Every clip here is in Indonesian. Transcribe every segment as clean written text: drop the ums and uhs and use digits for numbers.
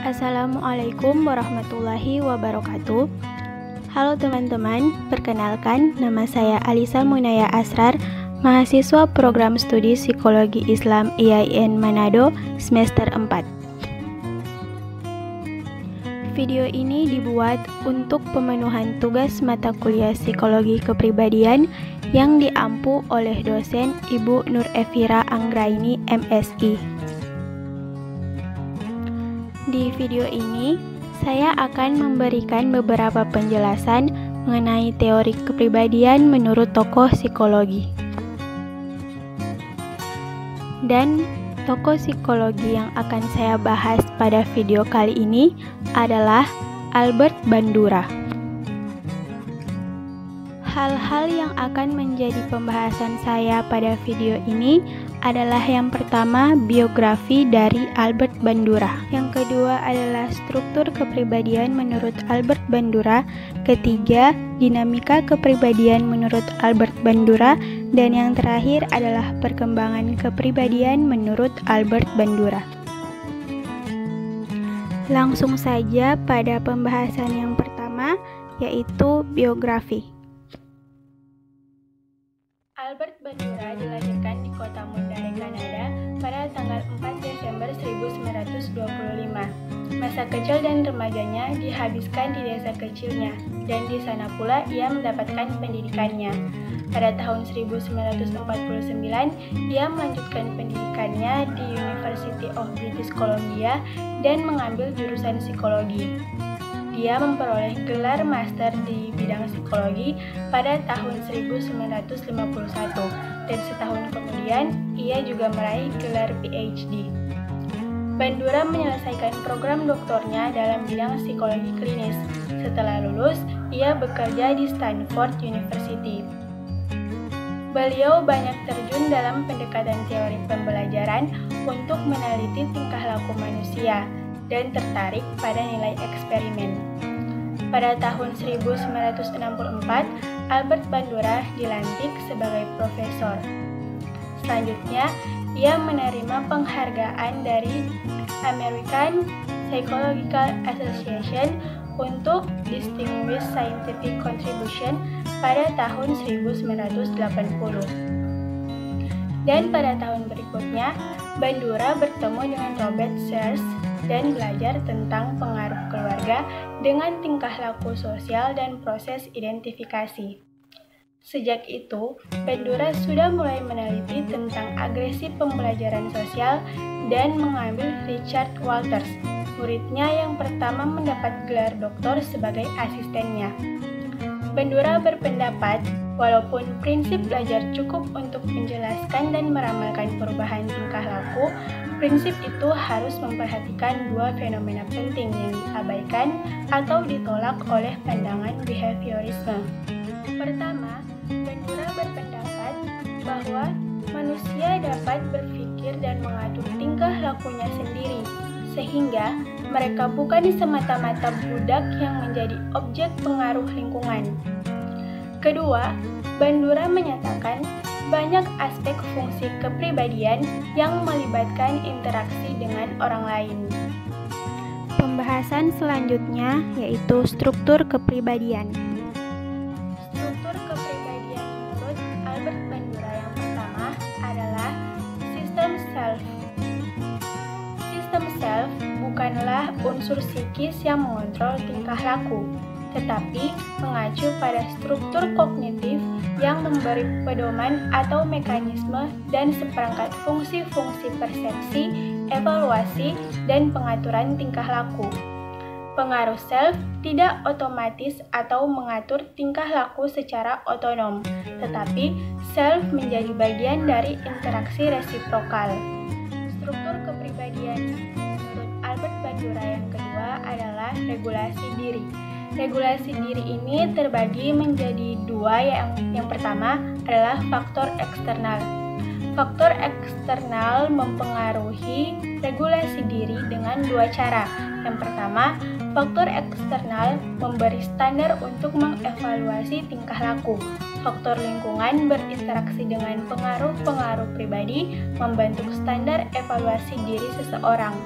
Assalamualaikum warahmatullahi wabarakatuh. Halo teman-teman, perkenalkan nama saya Alisa Munaya Asrar, mahasiswa program studi Psikologi Islam IAIN Manado semester 4. Video ini dibuat untuk pemenuhan tugas mata kuliah Psikologi Kepribadian yang diampu oleh dosen Ibu Nur Evira Anggraini MSI. Di video ini, saya akan memberikan beberapa penjelasan mengenai teori kepribadian menurut tokoh psikologi. Dan tokoh psikologi yang akan saya bahas pada video kali ini adalah Albert Bandura. Hal-hal yang akan menjadi pembahasan saya pada video ini adalah yang pertama, biografi dari Albert Bandura. Yang kedua adalah struktur kepribadian menurut Albert Bandura. Ketiga, dinamika kepribadian menurut Albert Bandura. Dan yang terakhir adalah perkembangan kepribadian menurut Albert Bandura. Langsung saja pada pembahasan yang pertama, yaitu biografi. Albert Bandura dilahirkan di kota Monterey, Kanada pada tanggal 4 Desember 1925. Masa kecil dan remajanya dihabiskan di desa kecilnya, dan di sana pula ia mendapatkan pendidikannya. Pada tahun 1949, ia melanjutkan pendidikannya di University of British Columbia dan mengambil jurusan psikologi. Dia memperoleh gelar master di bidang psikologi pada tahun 1951 dan setahun kemudian ia juga meraih gelar PhD. Bandura menyelesaikan program doktornya dalam bidang psikologi klinis. Setelah lulus, ia bekerja di Stanford University. Beliau banyak terjun dalam pendekatan teori pembelajaran untuk meneliti tingkah laku manusia dan tertarik pada nilai eksperimen. Pada tahun 1964, Albert Bandura dilantik sebagai profesor. Selanjutnya, ia menerima penghargaan dari American Psychological Association untuk Distinguished Scientific Contribution pada tahun 1980. Dan pada tahun berikutnya, Bandura bertemu dengan Robert Sears dan belajar tentang pengaruh keluarga dengan tingkah laku sosial dan proses identifikasi. Sejak itu, Bandura sudah mulai meneliti tentang agresi pembelajaran sosial dan mengambil Richard Walters, muridnya yang pertama mendapat gelar doktor sebagai asistennya. Bandura berpendapat, walaupun prinsip belajar cukup untuk menjelaskan dan meramalkan perubahan tingkah laku, prinsip itu harus memperhatikan dua fenomena penting yang diabaikan atau ditolak oleh pandangan behaviorisme. Pertama, Bandura berpendapat bahwa manusia dapat berpikir dan mengatur tingkah lakunya sendiri, sehingga mereka bukan semata-mata budak yang menjadi objek pengaruh lingkungan. Kedua, Bandura menyatakan banyak aspek fungsi kepribadian yang melibatkan interaksi dengan orang lain. Pembahasan selanjutnya yaitu struktur kepribadian. Struktur kepribadian menurut Albert Bandura yang pertama adalah sistem self. Sistem self bukanlah unsur psikis yang mengontrol tingkah laku, tetapi mengacu pada struktur kognitif yang memberi pedoman atau mekanisme dan seperangkat fungsi-fungsi persepsi, evaluasi, dan pengaturan tingkah laku. Pengaruh self tidak otomatis atau mengatur tingkah laku secara otonom, tetapi self menjadi bagian dari interaksi resiprokal. Struktur kepribadian menurut Albert Bandura yang kedua adalah regulasi diri. Regulasi diri ini terbagi menjadi dua, yang pertama adalah faktor eksternal. Faktor eksternal mempengaruhi regulasi diri dengan dua cara. Yang pertama, faktor eksternal memberi standar untuk mengevaluasi tingkah laku. Faktor lingkungan berinteraksi dengan pengaruh-pengaruh pribadi membentuk standar evaluasi diri seseorang.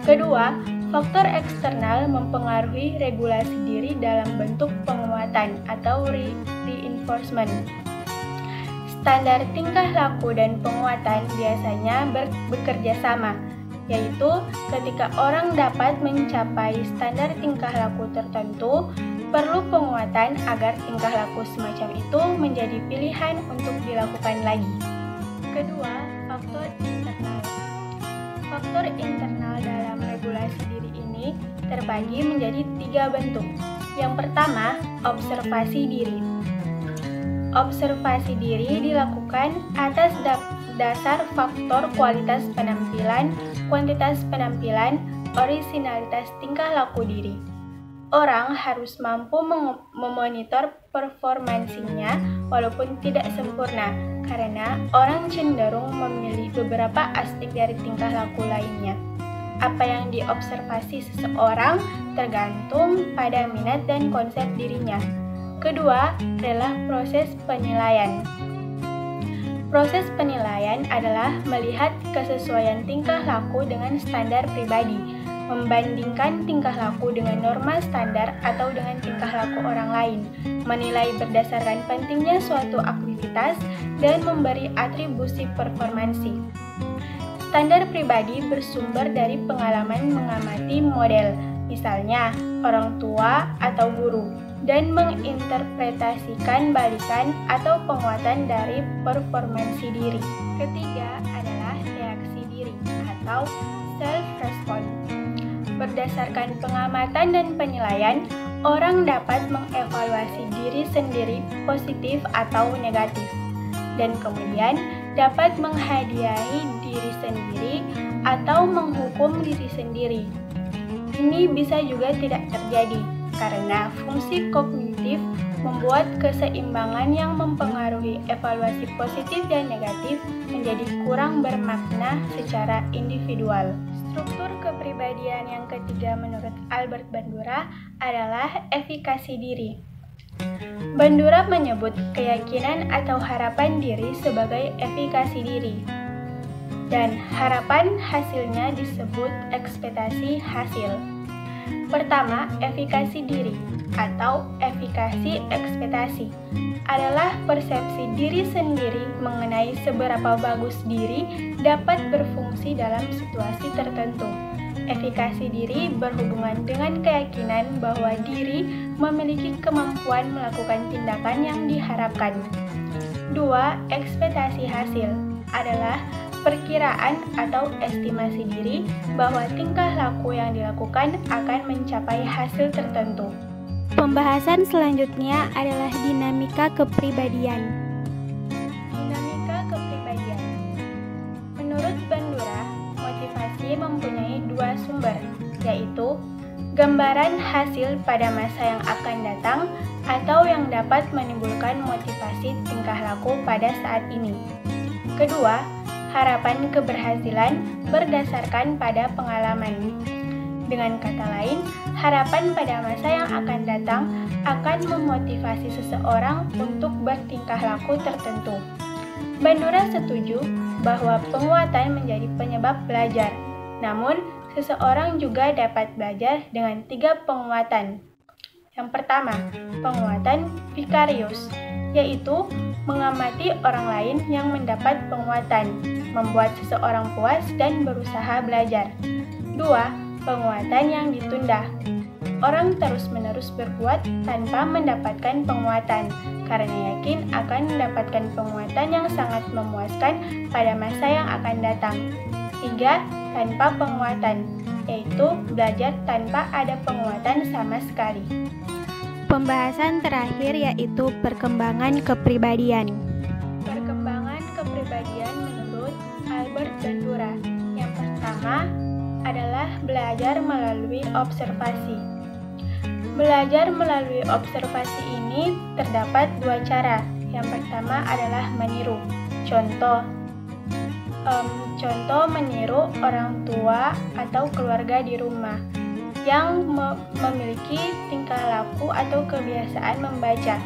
Kedua, Faktor eksternal mempengaruhi regulasi diri dalam bentuk penguatan atau reinforcement. Standar tingkah laku dan penguatan biasanya bekerja sama, yaitu ketika orang dapat mencapai standar tingkah laku tertentu, perlu penguatan agar tingkah laku semacam itu menjadi pilihan untuk dilakukan lagi. Kedua, faktor internal. Faktor internal dalam regulasi diri ini terbagi menjadi 3 bentuk. Yang pertama, observasi diri. Observasi diri dilakukan atas dasar faktor kualitas penampilan, kuantitas penampilan, orisinalitas tingkah laku diri. Orang harus mampu memonitor performansinya walaupun tidak sempurna, karena orang cenderung memilih beberapa aspek dari tingkah laku lainnya. Apa yang diobservasi seseorang tergantung pada minat dan konsep dirinya. Kedua adalah proses penilaian. Proses penilaian adalah melihat kesesuaian tingkah laku dengan standar pribadi, membandingkan tingkah laku dengan norma standar atau dengan tingkah laku orang lain, menilai berdasarkan pentingnya suatu aktivitas, dan memberi atribusi performansi. Standar pribadi bersumber dari pengalaman mengamati model, misalnya orang tua atau guru, dan menginterpretasikan balikan atau penguatan dari performansi diri. Ketiga adalah reaksi diri atau self-response. Berdasarkan pengamatan dan penilaian, orang dapat mengevaluasi diri sendiri positif atau negatif, dan kemudian dapat menghadiahi diri sendiri atau menghukum diri sendiri. Ini bisa juga tidak terjadi, karena fungsi kognitif membuat keseimbangan yang mempengaruhi evaluasi positif dan negatif menjadi kurang bermakna secara individual. Struktur kepribadian yang ketiga menurut Albert Bandura adalah efikasi diri. Bandura menyebut keyakinan atau harapan diri sebagai efikasi diri, dan harapan hasilnya disebut ekspektasi hasil. Pertama, efikasi diri atau efikasi ekspektasi adalah persepsi diri sendiri mengenai seberapa bagus diri dapat berfungsi dalam situasi tertentu. Efikasi diri berhubungan dengan keyakinan bahwa diri memiliki kemampuan melakukan tindakan yang diharapkan. 2. Ekspektasi hasil adalah perkiraan atau estimasi diri bahwa tingkah laku yang dilakukan akan mencapai hasil tertentu. Pembahasan selanjutnya adalah dinamika kepribadian. Dinamika kepribadian. Menurut Bandura, motivasi mempunyai 2 sumber, yaitu gambaran hasil pada masa yang akan datang atau yang dapat menimbulkan motivasi tingkah laku pada saat ini. Kedua, harapan keberhasilan berdasarkan pada pengalaman. Dengan kata lain, harapan pada masa yang akan datang akan memotivasi seseorang untuk bertingkah laku tertentu. Bandura setuju bahwa penguatan menjadi penyebab belajar, namun seseorang juga dapat belajar dengan 3 penguatan. Yang pertama, penguatan vikarius, yaitu mengamati orang lain yang mendapat penguatan, membuat seseorang puas dan berusaha belajar. 2. Penguatan yang ditunda. Orang terus-menerus berbuat tanpa mendapatkan penguatan, karena yakin akan mendapatkan penguatan yang sangat memuaskan pada masa yang akan datang. 3. Tanpa penguatan, yaitu belajar tanpa ada penguatan sama sekali. Pembahasan terakhir yaitu perkembangan kepribadian. Perkembangan kepribadian menurut Albert Bandura. Yang pertama adalah belajar melalui observasi. Belajar melalui observasi ini terdapat 2 cara. Yang pertama adalah meniru. Contoh meniru orang tua atau keluarga di rumah yang memiliki tingkah laku atau kebiasaan membaca.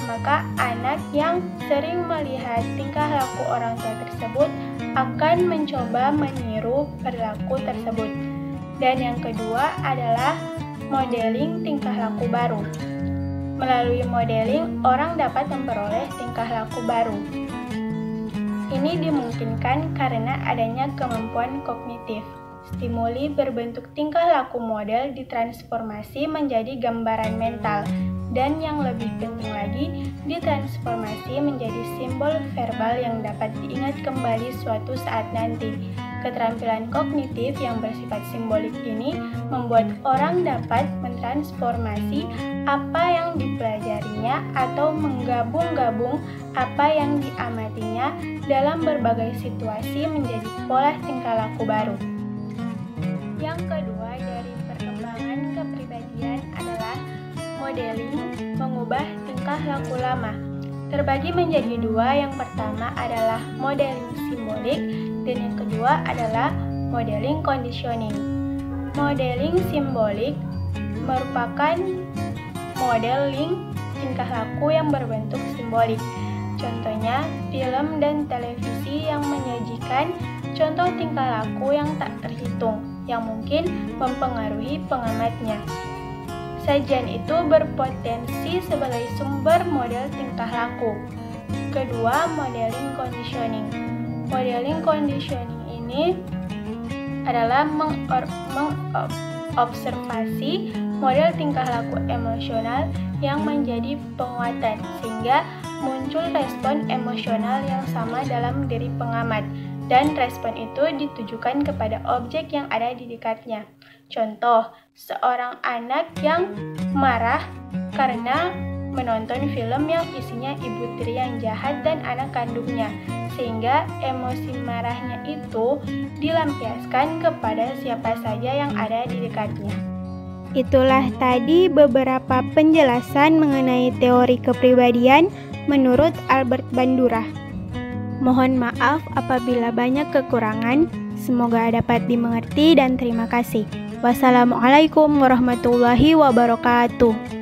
Maka anak yang sering melihat tingkah laku orang tua tersebut akan mencoba meniru perilaku tersebut. Dan yang kedua adalah modeling tingkah laku baru. Melalui modeling, orang dapat memperoleh tingkah laku baru. Ini dimungkinkan karena adanya kemampuan kognitif. Stimuli berbentuk tingkah laku model ditransformasi menjadi gambaran mental, dan yang lebih penting lagi, ditransformasi menjadi simbol verbal yang dapat diingat kembali suatu saat nanti. Keterampilan kognitif yang bersifat simbolik ini membuat orang dapat mentransformasi apa yang dipelajarinya atau menggabung-gabung apa yang diamatinya dalam berbagai situasi menjadi pola tingkah laku baru. Yang kedua dari perkembangan kepribadian adalah modeling mengubah tingkah laku lama. Terbagi menjadi dua, yang pertama adalah modeling simbolik dan yang kedua adalah modeling conditioning. Modeling simbolik merupakan modeling tingkah laku yang berbentuk simbolik. Contohnya, film dan televisi yang menyajikan contoh tingkah laku yang tak terhitung, yang mungkin mempengaruhi pengamatnya. Sajian itu berpotensi sebagai sumber model tingkah laku. Kedua, modeling conditioning. Modeling conditioning ini adalah mengobservasi model tingkah laku emosional yang menjadi penguatan, sehingga muncul respon emosional yang sama dalam diri pengamat, dan respon itu ditujukan kepada objek yang ada di dekatnya. Contoh, seorang anak yang marah karena menonton film yang isinya ibu tiri yang jahat dan anak kandungnya, sehingga emosi marahnya itu dilampiaskan kepada siapa saja yang ada di dekatnya. Itulah tadi beberapa penjelasan mengenai teori kepribadian menurut Albert Bandura. Mohon maaf apabila banyak kekurangan, semoga dapat dimengerti dan terima kasih. Wassalamualaikum warahmatullahi wabarakatuh.